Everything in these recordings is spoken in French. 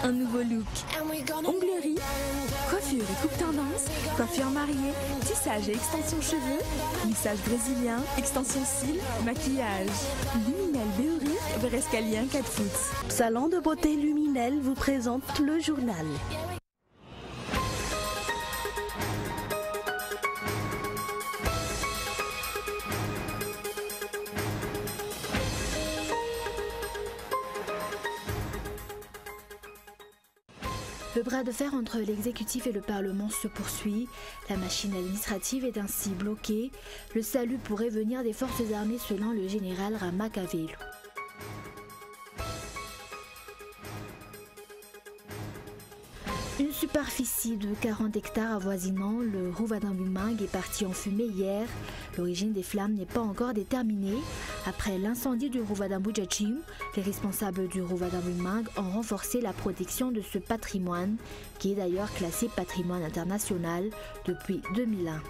un nouveau look. Onglerie, coiffure et coupe tendance, coiffure mariée, tissage et extension cheveux, lissage brésilien, extension cils, maquillage. Luminel Béouric, vers escalier 4 foot. Salon de beauté Luminel vous présente le journal. Le bras de fer entre l'exécutif et le Parlement se poursuit. La machine administrative est ainsi bloquée. Le salut pourrait venir des forces armées selon le général Ramakavelu. Une superficie de 40 hectares avoisinant le Rouvadan-Bumang est partie en fumée hier. L'origine des flammes n'est pas encore déterminée. Après l'incendie du Rouvadan-Bujachim, les responsables du Rouvadan-Bumang ont renforcé la protection de ce patrimoine, qui est d'ailleurs classé patrimoine international depuis 2001.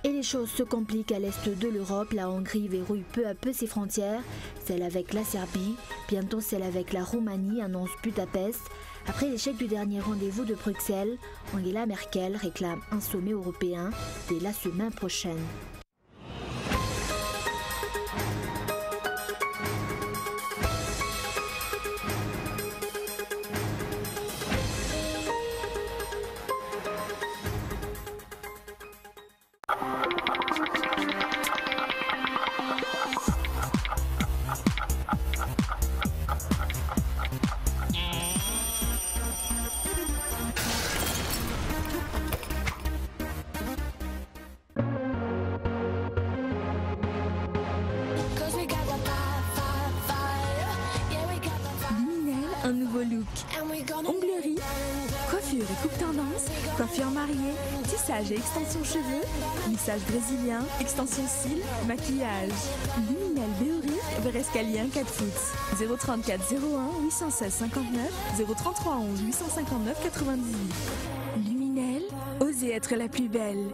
Et les choses se compliquent à l'est de l'Europe. La Hongrie verrouille peu à peu ses frontières, celle avec la Serbie, bientôt celle avec la Roumanie, annonce Budapest. Après l'échec du dernier rendez-vous de Bruxelles, Angela Merkel réclame un sommet européen dès la semaine prochaine. Un nouveau look. Onglerie, coiffure et coupe tendance, coiffure mariée, tissage et extension cheveux, lissage brésilien, extension cils, maquillage. Luminel Béouric, vers escalier 4 foot. 034 01 816 59 033 11 859 98. Luminel, osez être la plus belle.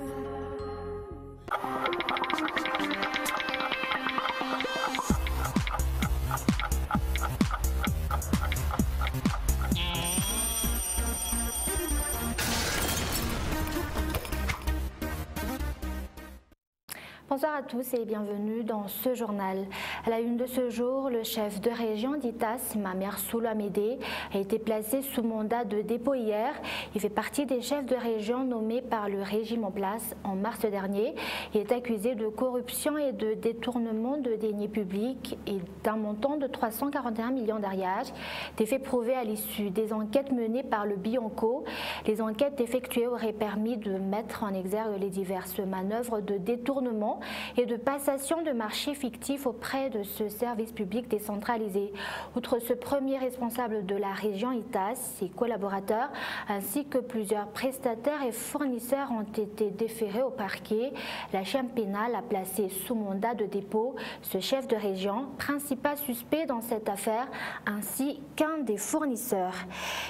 Bonsoir à tous et bienvenue dans ce journal. À la une de ce jour, le chef de région d'Itas, Mamer Soulamede, a été placé sous mandat de dépôt hier. Il fait partie des chefs de région nommés par le régime en place en mars dernier. Il est accusé de corruption et de détournement de deniers publics et d'un montant de 341 millions d'ariages. Des faits prouvés à l'issue des enquêtes menées par le Bianco. Les enquêtes effectuées auraient permis de mettre en exergue les diverses manœuvres de détournement et de passation de marchés fictifs auprès de ce service public décentralisé. Outre ce premier responsable de la région Itas, ses collaborateurs ainsi que plusieurs prestataires et fournisseurs ont été déférés au parquet. La chambre pénale a placé sous mandat de dépôt ce chef de région, principal suspect dans cette affaire, ainsi qu'un des fournisseurs.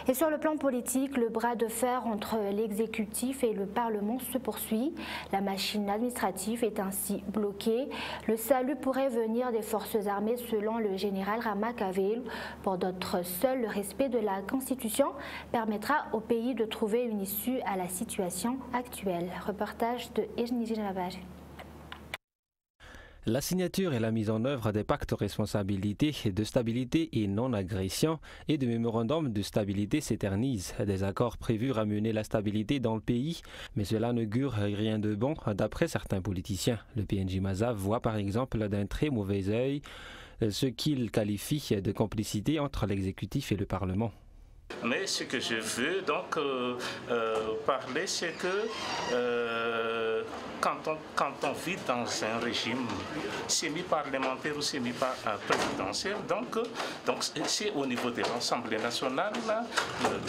Et sur le plan politique, le bras de fer entre l'exécutif et le Parlement se poursuit. La machine administrative est ainsi bloqué. Le salut pourrait venir des forces armées selon le général Ramakavelu. Pour d'autres, seul le respect de la Constitution permettra au pays de trouver une issue à la situation actuelle. Reportage de Ejniji Lavage. La signature et la mise en œuvre des pactes de responsabilité, de stabilité et non-agression et de mémorandums de stabilité s'éternisent. Des accords prévus ramener la stabilité dans le pays, mais cela n'augure rien de bon d'après certains politiciens. Le PNJ Mazave voit par exemple d'un très mauvais œil ce qu'il qualifie de complicité entre l'exécutif et le Parlement. Mais ce que je veux donc parler, c'est que quand on vit dans un régime semi-parlementaire ou semi-présidentiel, donc c'est au niveau de l'Assemblée nationale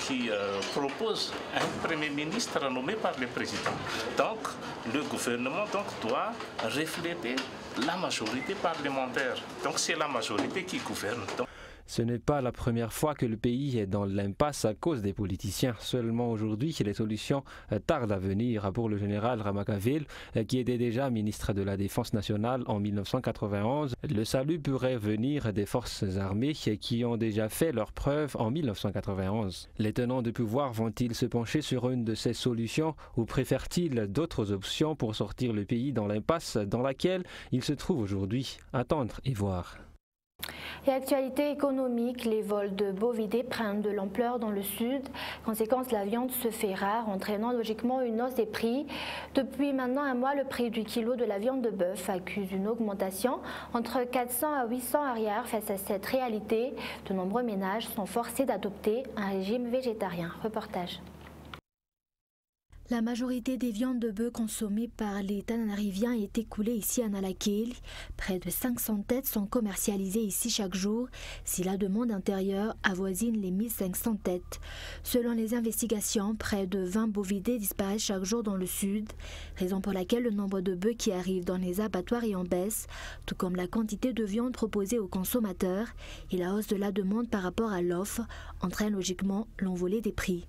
qui propose un Premier ministre nommé par le président. Donc le gouvernement doit refléter la majorité parlementaire. Donc c'est la majorité qui gouverne. Ce n'est pas la première fois que le pays est dans l'impasse à cause des politiciens. Seulement aujourd'hui, les solutions tardent à venir. Pour le général Ramakaville, qui était déjà ministre de la Défense nationale en 1991, le salut pourrait venir des forces armées qui ont déjà fait leurs preuves en 1991. Les tenants du pouvoir vont-ils se pencher sur une de ces solutions ou préfèrent-ils d'autres options pour sortir le pays dans l'impasse dans laquelle il se trouve aujourd'hui? Attendre et voir. Et actualité économique, les vols de bovidés prennent de l'ampleur dans le sud. Conséquence, la viande se fait rare, entraînant logiquement une hausse des prix. Depuis maintenant un mois, le prix du kilo de la viande de bœuf accuse une augmentation entre 400 à 800 arrières. Face à cette réalité, de nombreux ménages sont forcés d'adopter un régime végétarien. Reportage. La majorité des viandes de bœuf consommées par les Tananariviens est écoulée ici à Nalakeli. Près de 500 têtes sont commercialisées ici chaque jour, si la demande intérieure avoisine les 1500 têtes. Selon les investigations, près de 20 bovidés disparaissent chaque jour dans le sud, raison pour laquelle le nombre de bœufs qui arrivent dans les abattoirs est en baisse, tout comme la quantité de viande proposée aux consommateurs, et la hausse de la demande par rapport à l'offre entraîne logiquement l'envolée des prix.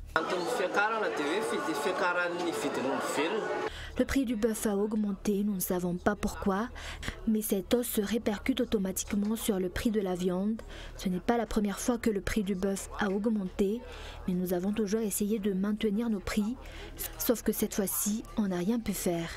Le prix du bœuf a augmenté, nous ne savons pas pourquoi, mais cette hausse se répercute automatiquement sur le prix de la viande. Ce n'est pas la première fois que le prix du bœuf a augmenté, mais nous avons toujours essayé de maintenir nos prix, sauf que cette fois-ci, on n'a rien pu faire.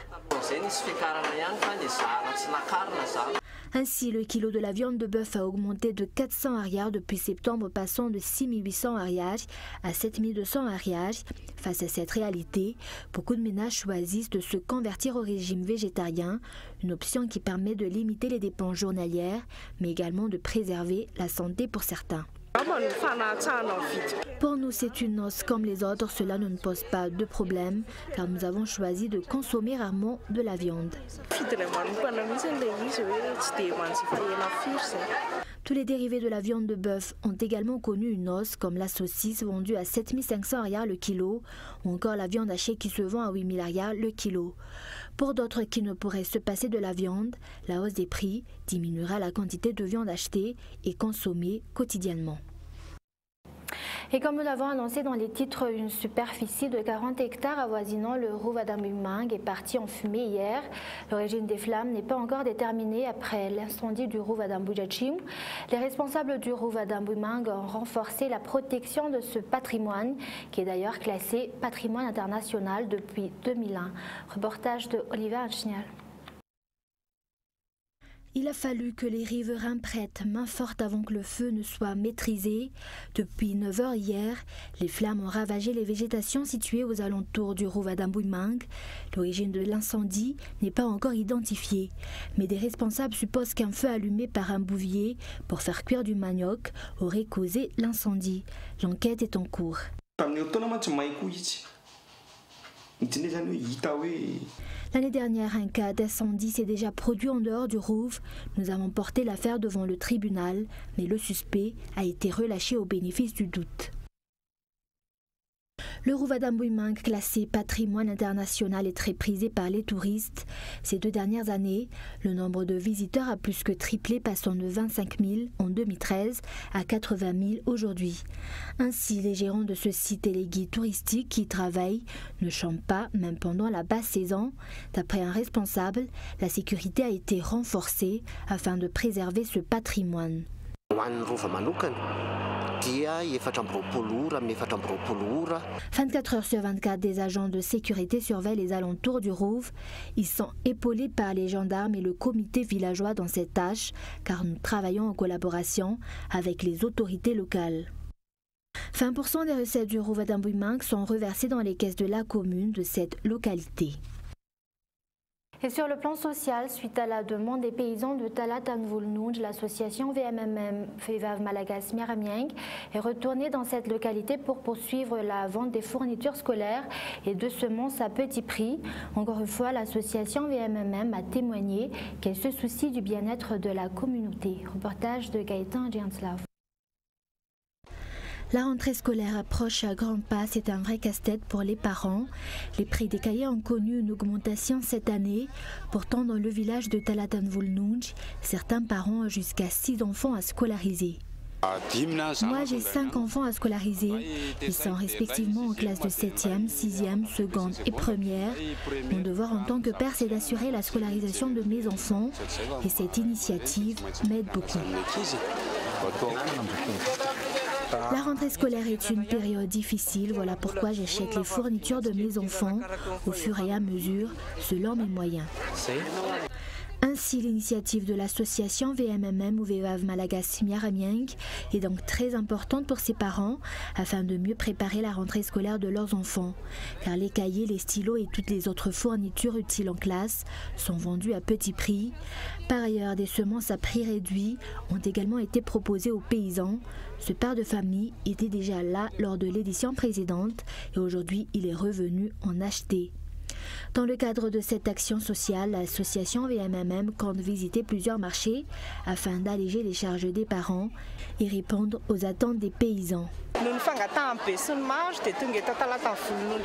Ainsi, le kilo de la viande de bœuf a augmenté de 400 arrières depuis septembre, passant de 6800 arrières à 7200 arrières. Face à cette réalité, beaucoup de ménages choisissent de se convertir au régime végétarien, une option qui permet de limiter les dépenses journalières, mais également de préserver la santé pour certains. Pour nous, c'est une hausse comme les autres. Cela ne nous pose pas de problème car nous avons choisi de consommer rarement de la viande. Tous les dérivés de la viande de bœuf ont également connu une hausse, comme la saucisse vendue à 7500 arrières le kilo ou encore la viande hachée qui se vend à 8000 arrières le kilo. Pour d'autres qui ne pourraient se passer de la viande, la hausse des prix diminuera la quantité de viande achetée et consommée quotidiennement. Et comme nous l'avons annoncé dans les titres, une superficie de 40 hectares avoisinant le Rouva-Dambuimang est partie en fumée hier. L'origine des flammes n'est pas encore déterminée après l'incendie du Rouva-Dambuimang. Les responsables du Rouva-Dambuimang ont renforcé la protection de ce patrimoine, qui est d'ailleurs classé patrimoine international depuis 2001. Reportage de Olivier Anchnial. Il a fallu que les riverains prêtent main forte avant que le feu ne soit maîtrisé. Depuis 9 h hier, les flammes ont ravagé les végétations situées aux alentours du Rouva-Dambuimang. L'origine de l'incendie n'est pas encore identifiée, mais des responsables supposent qu'un feu allumé par un bouvier pour faire cuire du manioc aurait causé l'incendie. L'enquête est en cours. L'année dernière, un cas d'incendie s'est déjà produit en dehors du Rouv. Nous avons porté l'affaire devant le tribunal, mais le suspect a été relâché au bénéfice du doute. Le Rouva-Dambuimang, classé patrimoine international, est très prisé par les touristes. Ces 2 dernières années, le nombre de visiteurs a plus que triplé, passant de 25 000 en 2013 à 80 000 aujourd'hui. Ainsi, les gérants de ce site et les guides touristiques qui y travaillent ne chantent pas, même pendant la basse saison. D'après un responsable, la sécurité a été renforcée afin de préserver ce patrimoine. 24 heures sur 24, des agents de sécurité surveillent les alentours du Rouv. Ils sont épaulés par les gendarmes et le comité villageois dans cette tâche, car nous travaillons en collaboration avec les autorités locales. 20% des recettes du Rouva-Dambuimang sont reversées dans les caisses de la commune de cette localité. Et sur le plan social, suite à la demande des paysans de Talat Tanvoulnouj, l'association VMMM Fevav Malagas Miramieng est retournée dans cette localité pour poursuivre la vente des fournitures scolaires et de semences à petit prix. Encore une fois, l'association VMMM a témoigné qu'elle se soucie du bien-être de la communauté. Reportage de Gaëtan Djanslav. La rentrée scolaire approche à grands pas, c'est un vrai casse-tête pour les parents. Les prix des cahiers ont connu une augmentation cette année. Pourtant, dans le village de Talat Tanvoulnouj, certains parents ont jusqu'à 6 enfants à scolariser. Moi, j'ai 5 enfants à scolariser. Ils sont respectivement en classe de 7e, 6e, seconde et première. Mon devoir en tant que père, c'est d'assurer la scolarisation de mes enfants. Et cette initiative m'aide beaucoup. La rentrée scolaire est une période difficile, voilà pourquoi j'achète les fournitures de mes enfants au fur et à mesure, selon mes moyens. Ainsi, l'initiative de l'association VMMM ou Vevav Malagas Miaramieng est donc très importante pour ses parents afin de mieux préparer la rentrée scolaire de leurs enfants, car les cahiers, les stylos et toutes les autres fournitures utiles en classe sont vendus à petit prix. Par ailleurs, des semences à prix réduit ont également été proposées aux paysans. Ce père de famille était déjà là lors de l'édition précédente et aujourd'hui il est revenu en acheter. Dans le cadre de cette action sociale, l'association VMMM compte visiter plusieurs marchés afin d'alléger les charges des parents et répondre aux attentes des paysans.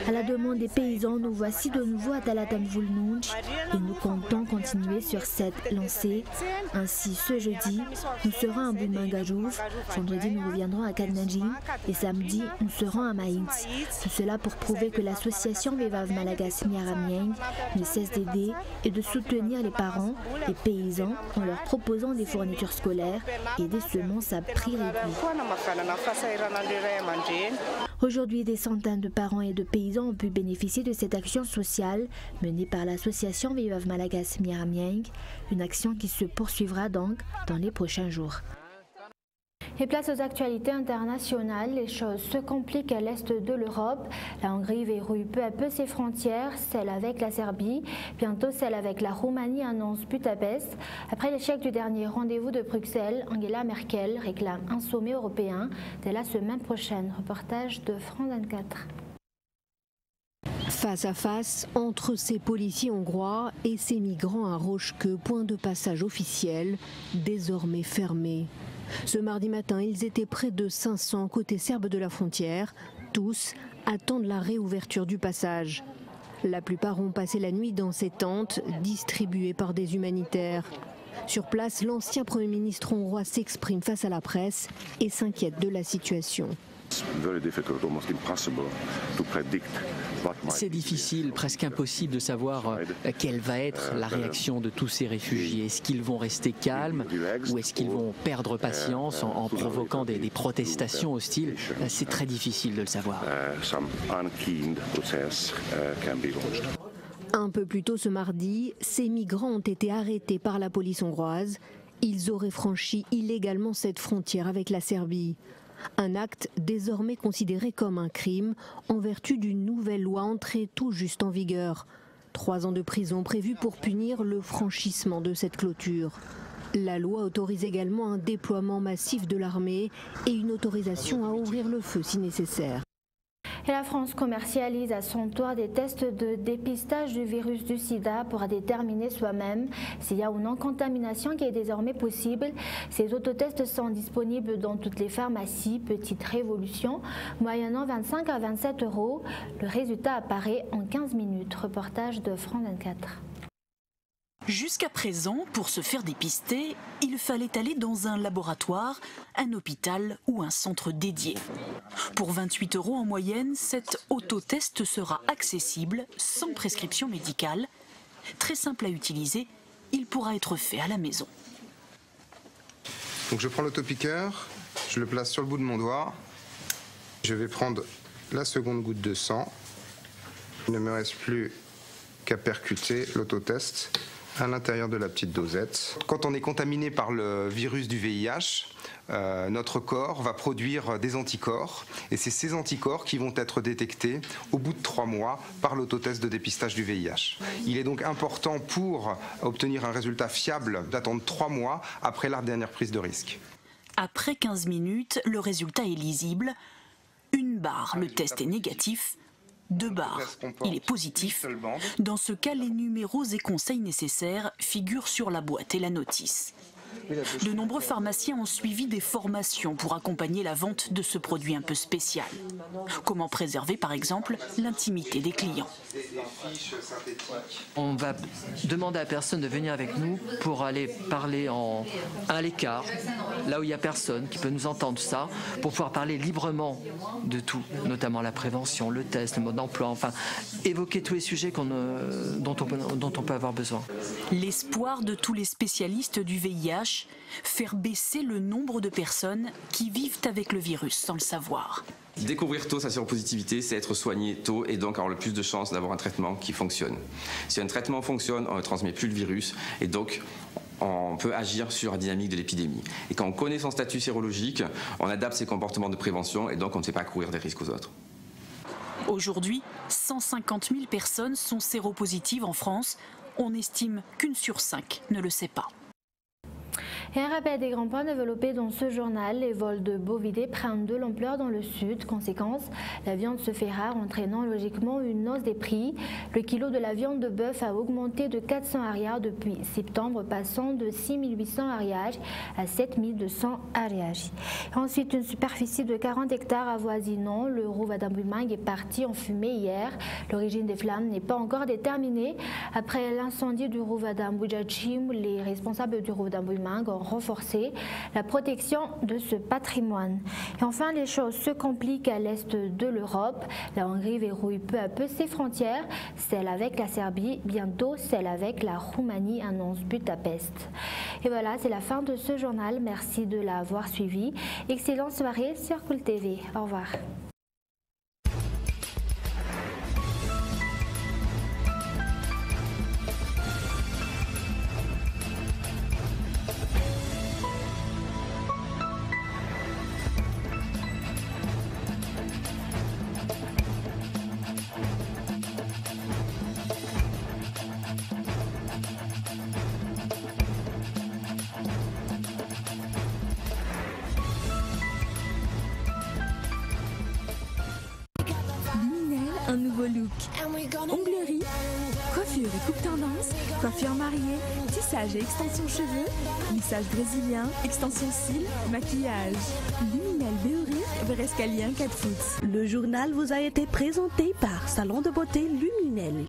À la demande des paysans, nous voici de nouveau à Talatanvulnunch et nous comptons continuer sur cette lancée. Ainsi, ce jeudi, nous serons à Bumangajouf, vendredi nous reviendrons à Kadnanji et samedi nous serons à Maïntz. Tout cela pour prouver que l'association Vevav Malagas Miaramieng ne cesse d'aider et de soutenir les parents, les paysans en leur proposant des fournitures scolaires et des semences à prix réduit. Aujourd'hui, des centaines de parents et de paysans ont pu bénéficier de cette action sociale menée par l'association Vevav Malagas Miaramieng, une action qui se poursuivra donc dans les prochains jours. Et place aux actualités internationales, les choses se compliquent à l'est de l'Europe. La Hongrie verrouille peu à peu ses frontières, celle avec la Serbie, bientôt celle avec la Roumanie, annonce Budapest. Après l'échec du dernier rendez-vous de Bruxelles, Angela Merkel réclame un sommet européen dès la semaine prochaine. Reportage de France 24. Face à face entre ces policiers hongrois et ces migrants à Roșcă, point de passage officiel, désormais fermé. Ce mardi matin, ils étaient près de 500 côté serbe de la frontière. Tous attendent la réouverture du passage. La plupart ont passé la nuit dans ces tentes distribuées par des humanitaires. Sur place, l'ancien Premier ministre hongrois s'exprime face à la presse et s'inquiète de la situation. C'est difficile, presque impossible de savoir quelle va être la réaction de tous ces réfugiés. Est-ce qu'ils vont rester calmes ou est-ce qu'ils vont perdre patience en provoquant des protestations hostiles? C'est très difficile de le savoir. Un peu plus tôt ce mardi, ces migrants ont été arrêtés par la police hongroise. Ils auraient franchi illégalement cette frontière avec la Serbie. Un acte désormais considéré comme un crime en vertu d'une nouvelle loi entrée tout juste en vigueur. 3 ans de prison prévus pour punir le franchissement de cette clôture. La loi autorise également un déploiement massif de l'armée et une autorisation à ouvrir le feu si nécessaire. Et la France commercialise à son tour des tests de dépistage du virus du sida pour déterminer soi-même s'il y a ou non contamination qui est désormais possible. Ces autotests sont disponibles dans toutes les pharmacies, petite révolution, moyennant 25 à 27 €. Le résultat apparaît en 15 minutes. Reportage de France 24. Jusqu'à présent, pour se faire dépister, il fallait aller dans un laboratoire, un hôpital ou un centre dédié. Pour 28 € en moyenne, cet autotest sera accessible sans prescription médicale. Très simple à utiliser, il pourra être fait à la maison. Donc je prends l'autopiqueur, je le place sur le bout de mon doigt. Je vais prendre la seconde goutte de sang. Il ne me reste plus qu'à percuter l'autotest à l'intérieur de la petite dosette. Quand on est contaminé par le virus du VIH, notre corps va produire des anticorps et c'est ces anticorps qui vont être détectés au bout de 3 mois par l'autotest de dépistage du VIH. Il est donc important pour obtenir un résultat fiable d'attendre 3 mois après la dernière prise de risque. Après 15 minutes, le résultat est lisible. 1 barre, le test est négatif. 2 barres, il est positif. Dans ce cas, les numéros et conseils nécessaires figurent sur la boîte et la notice. De nombreux pharmaciens ont suivi des formations pour accompagner la vente de ce produit un peu spécial. Comment préserver par exemple l'intimité des clients? On va demander à la personne de venir avec nous pour aller parler à l'écart, là où il n'y a personne qui peut nous entendre, ça, pour pouvoir parler librement de tout, notamment la prévention, le test, le mode d'emploi, enfin évoquer tous les sujets dont on peut avoir besoin. L'espoir de tous les spécialistes du VIH, faire baisser le nombre de personnes qui vivent avec le virus sans le savoir. Découvrir tôt sa séropositivité, c'est être soigné tôt et donc avoir le plus de chances d'avoir un traitement qui fonctionne. Si un traitement fonctionne, on ne transmet plus le virus et donc on peut agir sur la dynamique de l'épidémie. Et quand on connaît son statut sérologique, on adapte ses comportements de prévention et donc on ne fait pas courir des risques aux autres. Aujourd'hui, 150 000 personnes sont séropositives en France. On estime qu'1 sur 5 ne le sait pas. Et un rappel des grands points développés dans ce journal. Les vols de bovidés prennent de l'ampleur dans le sud. Conséquence, la viande se fait rare, entraînant logiquement une hausse des prix. Le kilo de la viande de bœuf a augmenté de 400 arias depuis septembre, passant de 6 800 arias à 7 200 arias. Ensuite, une superficie de 40 hectares avoisinant le Rouva-Damboumang est partie en fumée hier. L'origine des flammes n'est pas encore déterminée. Après l'incendie du Rouva-Damboumang, les responsables du Rouva-Damboumang ont renforcer la protection de ce patrimoine. Et enfin, les choses se compliquent à l'est de l'Europe. La Hongrie verrouille peu à peu ses frontières, celle avec la Serbie, bientôt celle avec la Roumanie, annonce Budapest. Et voilà, c'est la fin de ce journal. Merci de l'avoir suivi. Excellente soirée sur Cool TV. Au revoir. Un nouveau look. Onglerie, coiffure et coupe tendance, coiffure mariée, tissage et extension cheveux, lissage brésilien, extension cils, maquillage. Luminel Béori, Verescalien 4 foot. Le journal vous a été présenté par Salon de beauté Luminel.